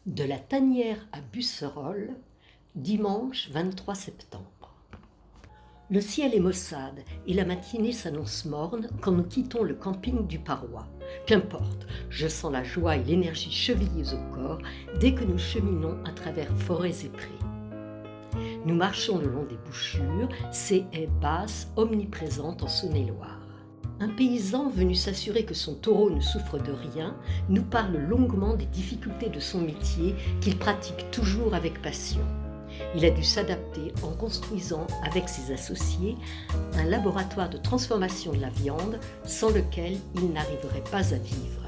De la Tanière à Busserolles, dimanche 23 septembre. Le ciel est maussade et la matinée s'annonce morne quand nous quittons le camping du Parois. Qu'importe, je sens la joie et l'énergie chevillées au corps dès que nous cheminons à travers forêts et prés. Nous marchons le long des bouchures, ces haies basses omniprésentes en Saône-et-Loire. Un paysan venu s'assurer que son taureau ne souffre de rien nous parle longuement des difficultés de son métier qu'il pratique toujours avec passion. Il a dû s'adapter en construisant avec ses associés un laboratoire de transformation de la viande sans lequel il n'arriverait pas à vivre.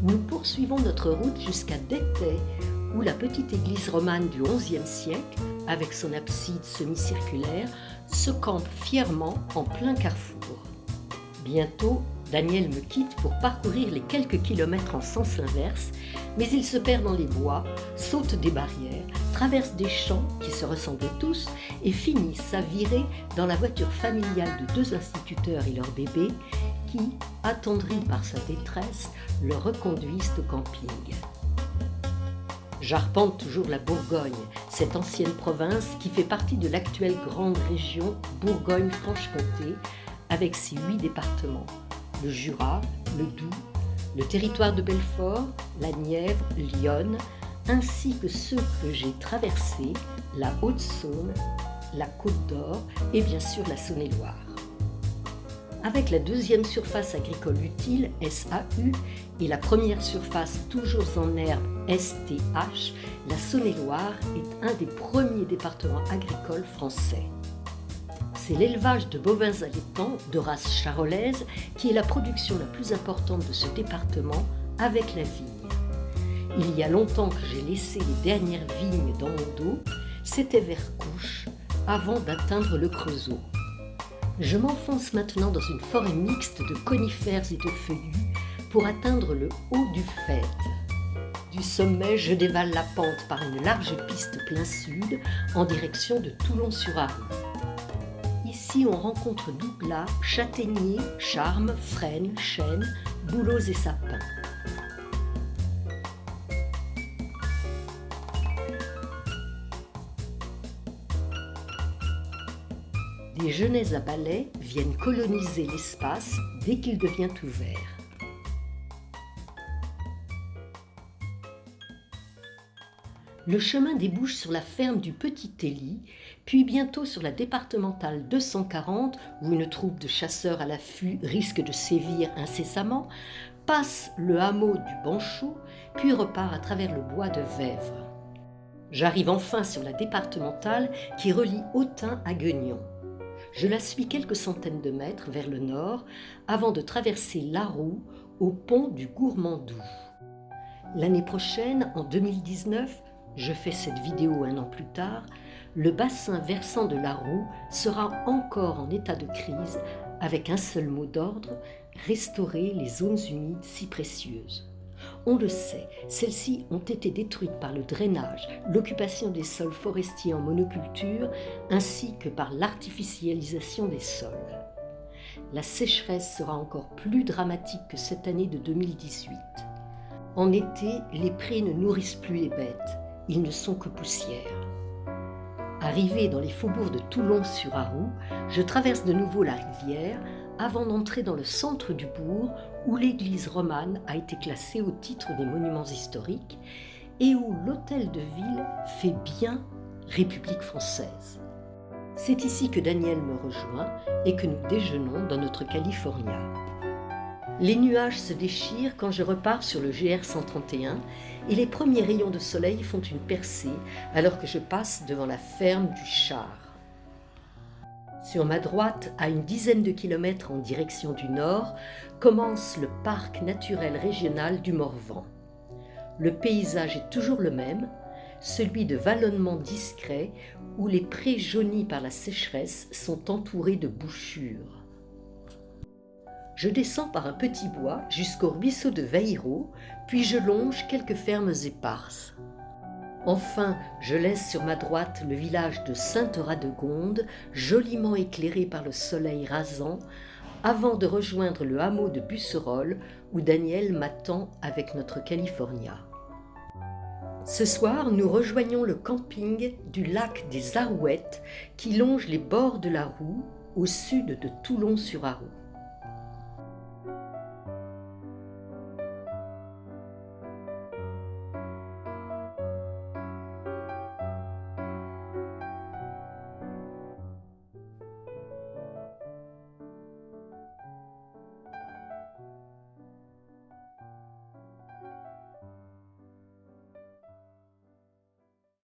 Nous poursuivons notre route jusqu'à Détey, où la petite église romane du XIe siècle, avec son abside semi-circulaire, se campe fièrement en plein carrefour. Bientôt, Daniel me quitte pour parcourir les quelques kilomètres en sens inverse, mais il se perd dans les bois, saute des barrières, traverse des champs qui se ressemblent tous et finit sa virée dans la voiture familiale de deux instituteurs et leur bébé qui, attendris par sa détresse, le reconduisent au camping. J'arpente toujours la Bourgogne, cette ancienne province qui fait partie de l'actuelle grande région Bourgogne-Franche-Comté, avec ses 8 départements, le Jura, le Doubs, le territoire de Belfort, la Nièvre, l'Yonne, ainsi que ceux que j'ai traversés, la Haute-Saône, la Côte d'Or et bien sûr la Saône-et-Loire. Avec la deuxième surface agricole utile, SAU, et la première surface toujours en herbe, STH, la Saône-et-Loire est un des premiers départements agricoles français. C'est l'élevage de bovins allaitants de race charolaise qui est la production la plus importante de ce département avec la vigne. Il y a longtemps que j'ai laissé les dernières vignes dans mon dos, c'était vers Couches, avant d'atteindre le Creusot. Je m'enfonce maintenant dans une forêt mixte de conifères et de feuillus pour atteindre le haut du Faîte. Du sommet, je dévale la pente par une large piste plein sud en direction de Toulon-sur-Arroux. Ici, on rencontre douglas, châtaigniers, charmes, frênes, chênes, bouleaux et sapins. Des genêts à balais viennent coloniser l'espace dès qu'il devient ouvert. Le chemin débouche sur la ferme du Petit Élie, puis bientôt sur la départementale 240, où une troupe de chasseurs à l'affût risque de sévir incessamment, passe le hameau du Banchot, puis repart à travers le bois de Vèvres. J'arrive enfin sur la départementale qui relie Autun à Gueugnon. Je la suis quelques centaines de mètres vers le nord, avant de traverser l'Arroux au pont du Gourmandou. L'année prochaine, en 2019, je fais cette vidéo un an plus tard, le bassin versant de l'Arroux sera encore en état de crise avec un seul mot d'ordre, restaurer les zones humides si précieuses. On le sait, celles-ci ont été détruites par le drainage, l'occupation des sols forestiers en monoculture ainsi que par l'artificialisation des sols. La sécheresse sera encore plus dramatique que cette année de 2018. En été, les prés ne nourrissent plus les bêtes. Ils ne sont que poussière. Arrivé dans les faubourgs de Toulon-sur-Arroux, je traverse de nouveau la rivière avant d'entrer dans le centre du bourg où l'église romane a été classée au titre des monuments historiques et où l'hôtel de ville fait bien République française. C'est ici que Daniel me rejoint et que nous déjeunons dans notre California. Les nuages se déchirent quand je repars sur le GR 131 et les premiers rayons de soleil font une percée alors que je passe devant la ferme du Char. Sur ma droite, à une dizaine de kilomètres en direction du nord, commence le parc naturel régional du Morvan. Le paysage est toujours le même, celui de vallonnements discrets où les prés jaunis par la sécheresse sont entourés de bouchures. Je descends par un petit bois jusqu'au ruisseau de Vaïro, puis je longe quelques fermes éparses. Enfin, je laisse sur ma droite le village de Sainte-Radegonde, joliment éclairé par le soleil rasant, avant de rejoindre le hameau de Busserolles, où Daniel m'attend avec notre California. Ce soir, nous rejoignons le camping du lac des Arouettes qui longe les bords de la Roue au sud de Toulon-sur-Arroux.